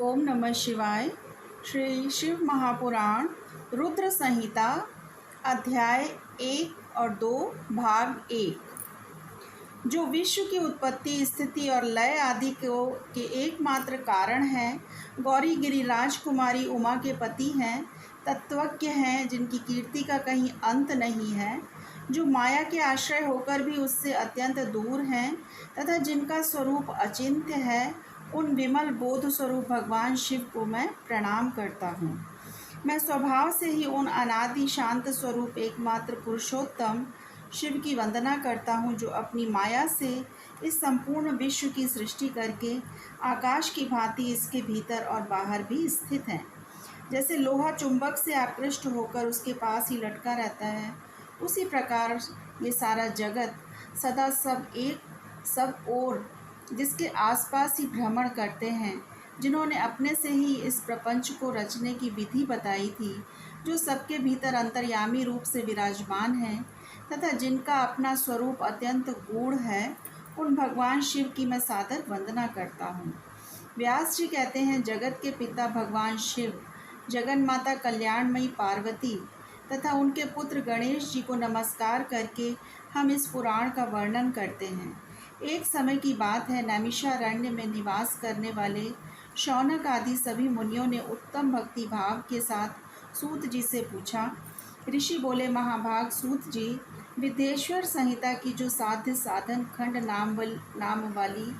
ओम नमः शिवाय। श्री शिव महापुराण रुद्र संहिता अध्याय 1 और 2 भाग 1। जो विश्व की उत्पत्ति, स्थिति और लय आदि को के एकमात्र कारण हैं, गौरी गिरिराज कुमारी उमा के पति हैं, तत्वज्ञ हैं, जिनकी कीर्ति का कहीं अंत नहीं है, जो माया के आश्रय होकर भी उससे अत्यंत दूर हैं तथा जिनका स्वरूप अचिंत्य है, उन विमल बोध स्वरूप भगवान शिव को मैं प्रणाम करता हूँ। मैं स्वभाव से ही उन अनादि शांत स्वरूप एकमात्र पुरुषोत्तम शिव की वंदना करता हूँ, जो अपनी माया से इस संपूर्ण विश्व की सृष्टि करके आकाश की भांति इसके भीतर और बाहर भी स्थित हैं। जैसे लोहा चुंबक से आकृष्ट होकर उसके पास ही लटका रहता है, उसी प्रकार ये सारा जगत सदा सब ओर जिसके आसपास ही भ्रमण करते हैं, जिन्होंने अपने से ही इस प्रपंच को रचने की विधि बताई थी, जो सबके भीतर अंतर्यामी रूप से विराजमान है तथा जिनका अपना स्वरूप अत्यंत गूढ़ है, उन भगवान शिव की मैं सादर वंदना करता हूँ। व्यास जी कहते हैं, जगत के पिता भगवान शिव, जगन माता कल्याणमयी पार्वती तथा उनके पुत्र गणेश जी को नमस्कार करके हम इस पुराण का वर्णन करते हैं। एक समय की बात है, नैमिषारण्य में निवास करने वाले शौनक आदि सभी मुनियों ने उत्तम भक्ति भाव के साथ सूत जी से पूछा। ऋषि बोले, महाभाग सूत जी, विद्येश्वर संहिता की जो साध्य साधन खंड नाम वाली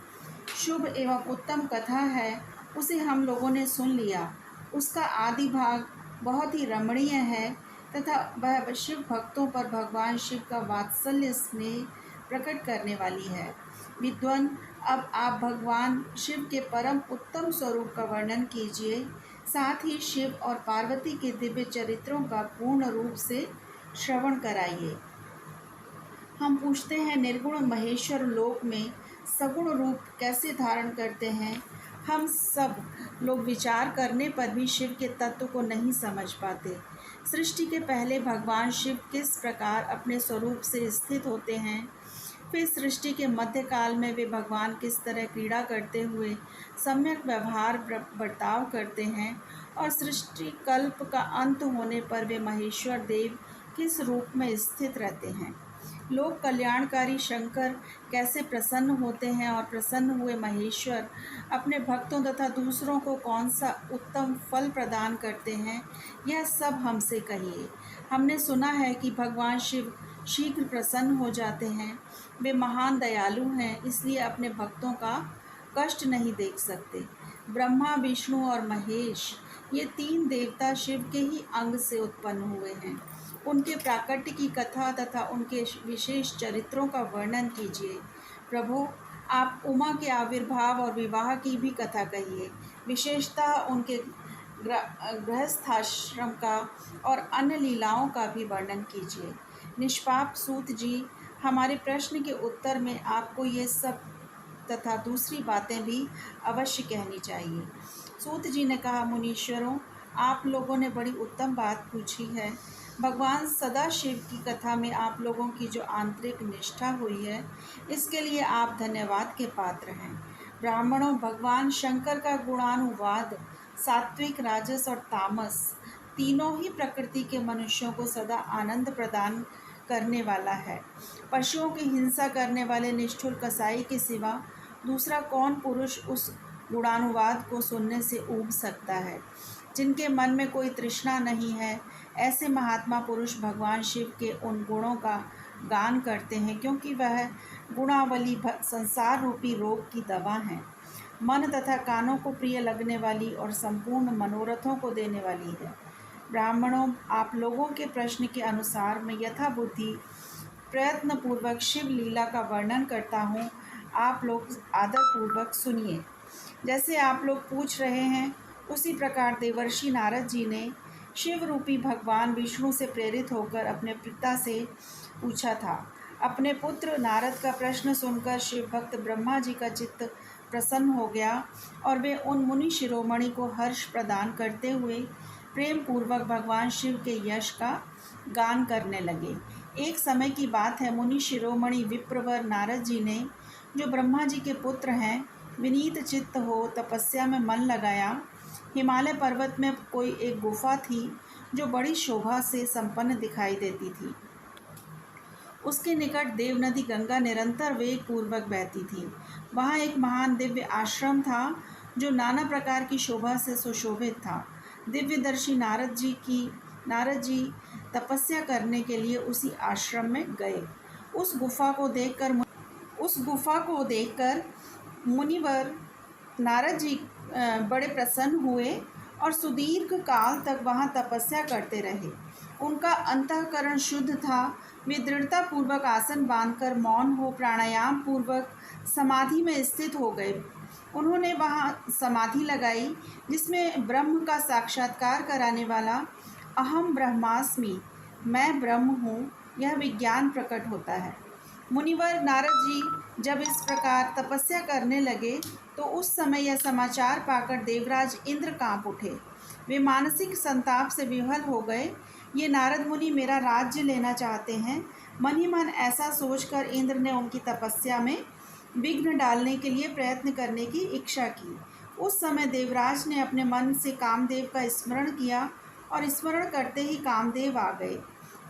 शुभ एवं उत्तम कथा है, उसे हम लोगों ने सुन लिया। उसका आदि भाग बहुत ही रमणीय है तथा वह शिव भक्तों पर भगवान शिव का वात्सल्य स्नेह प्रकट करने वाली है। विद्वान, अब आप भगवान शिव के परम उत्तम स्वरूप का वर्णन कीजिए, साथ ही शिव और पार्वती के दिव्य चरित्रों का पूर्ण रूप से श्रवण कराइए। हम पूछते हैं, निर्गुण महेश्वर लोक में सगुण रूप कैसे धारण करते हैं? हम सब लोग विचार करने पर भी शिव के तत्व को नहीं समझ पाते। सृष्टि के पहले भगवान शिव किस प्रकार अपने स्वरूप से स्थित होते हैं, फिर सृष्टि के मध्यकाल में वे भगवान किस तरह क्रीड़ा करते हुए सम्यक व्यवहार बर्ताव करते हैं, और सृष्टि कल्प का अंत होने पर वे महेश्वर देव किस रूप में स्थित रहते हैं। लोक कल्याणकारी शंकर कैसे प्रसन्न होते हैं और प्रसन्न हुए महेश्वर अपने भक्तों तथा दूसरों को कौन सा उत्तम फल प्रदान करते हैं, यह सब हमसे कहिए। हमने सुना है कि भगवान शिव शीघ्र प्रसन्न हो जाते हैं। वे महान दयालु हैं, इसलिए अपने भक्तों का कष्ट नहीं देख सकते। ब्रह्मा, विष्णु और महेश, ये तीन देवता शिव के ही अंग से उत्पन्न हुए हैं। उनके प्राकट्य की कथा तथा उनके विशेष चरित्रों का वर्णन कीजिए। प्रभु, आप उमा के आविर्भाव और विवाह की भी कथा कहिए, विशेषतः उनके गृहस्थाश्रम का और अन्य लीलाओं का भी वर्णन कीजिए। निष्पाप सूत जी, हमारे प्रश्न के उत्तर में आपको ये सब तथा दूसरी बातें भी अवश्य कहनी चाहिए। सूत जी ने कहा, मुनीश्वरों, आप लोगों ने बड़ी उत्तम बात पूछी है। भगवान सदाशिव की कथा में आप लोगों की जो आंतरिक निष्ठा हुई है, इसके लिए आप धन्यवाद के पात्र हैं। ब्राह्मणों, भगवान शंकर का गुणानुवाद सात्विक, राजस और तामस तीनों ही प्रकृति के मनुष्यों को सदा आनंद प्रदान करने वाला है। पशुओं की हिंसा करने वाले निष्ठुर कसाई के सिवा दूसरा कौन पुरुष उस गुणानुवाद को सुनने से ऊब सकता है? जिनके मन में कोई तृष्णा नहीं है, ऐसे महात्मा पुरुष भगवान शिव के उन गुणों का गान करते हैं, क्योंकि वह गुणावली संसार रूपी रोग की दवा है। मन तथा कानों को प्रिय लगने वाली और संपूर्ण मनोरथों को देने वाली है। ब्राह्मणों, आप लोगों के प्रश्न के अनुसार मैं यथा बुद्धि प्रयत्नपूर्वक शिव लीला का वर्णन करता हूँ। आप लोग आदरपूर्वक सुनिए। जैसे आप लोग पूछ रहे हैं, उसी प्रकार देवर्षि नारद जी ने शिव रूपी भगवान विष्णु से प्रेरित होकर अपने पिता से पूछा था। अपने पुत्र नारद का प्रश्न सुनकर शिव भक्त ब्रह्मा जी का चित्त प्रसन्न हो गया और वे उन मुनि शिरोमणि को हर्ष प्रदान करते हुए प्रेम पूर्वक भगवान शिव के यश का गान करने लगे। एक समय की बात है, मुनि शिरोमणि विप्रवर नारद जी ने, जो ब्रह्मा जी के पुत्र हैं, विनीत चित्त हो तपस्या में मन लगाया। हिमालय पर्वत में कोई एक गुफा थी जो बड़ी शोभा से संपन्न दिखाई देती थी। उसके निकट देव नदी गंगा निरंतर वेग पूर्वक बहती थी। वहाँ एक महान दिव्य आश्रम था जो नाना प्रकार की शोभा से सुशोभित था। दिव्यदर्शी नारद जी तपस्या करने के लिए उसी आश्रम में गए। उस गुफा को देखकर मुनिवर नारद जी बड़े प्रसन्न हुए और सुदीर्घ काल तक वहाँ तपस्या करते रहे। उनका अंतःकरण शुद्ध था। वे दृढ़ता पूर्वक आसन बांधकर मौन हो प्राणायाम पूर्वक समाधि में स्थित हो गए। उन्होंने वहाँ समाधि लगाई जिसमें ब्रह्म का साक्षात्कार कराने वाला अहम ब्रह्मास्मि, मैं ब्रह्म हूँ, यह विज्ञान प्रकट होता है। मुनिवर नारद जी जब इस प्रकार तपस्या करने लगे तो उस समय यह समाचार पाकर देवराज इंद्र कांप उठे। वे मानसिक संताप से विह्वल हो गए। ये नारद मुनि मेरा राज्य लेना चाहते हैं। मन ही मन ऐसा सोचकर इंद्र ने उनकी तपस्या में विघ्न डालने के लिए प्रयत्न करने की इच्छा की। उस समय देवराज ने अपने मन से कामदेव का स्मरण किया और स्मरण करते ही कामदेव आ गए।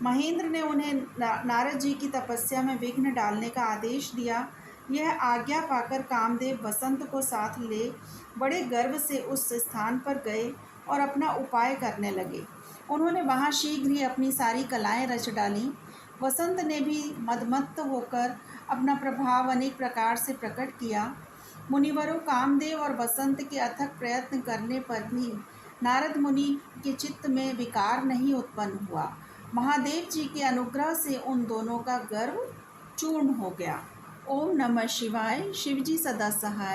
महेंद्र ने उन्हें नारद जी की तपस्या में विघ्न डालने का आदेश दिया। यह आज्ञा पाकर कामदेव वसंत को साथ ले बड़े गर्व से उस स्थान पर गए और अपना उपाय करने लगे। उन्होंने वहाँ शीघ्र ही अपनी सारी कलाएं रच डालीं। वसंत ने भी मदमत्त होकर अपना प्रभाव अनेक प्रकार से प्रकट किया। मुनिवरों, कामदेव और वसंत के अथक प्रयत्न करने पर भी नारद मुनि के चित्त में विकार नहीं उत्पन्न हुआ। महादेव जी के अनुग्रह से उन दोनों का गर्व चूर्ण हो गया। ओम नमः शिवाय। शिवजी सदा सहाय।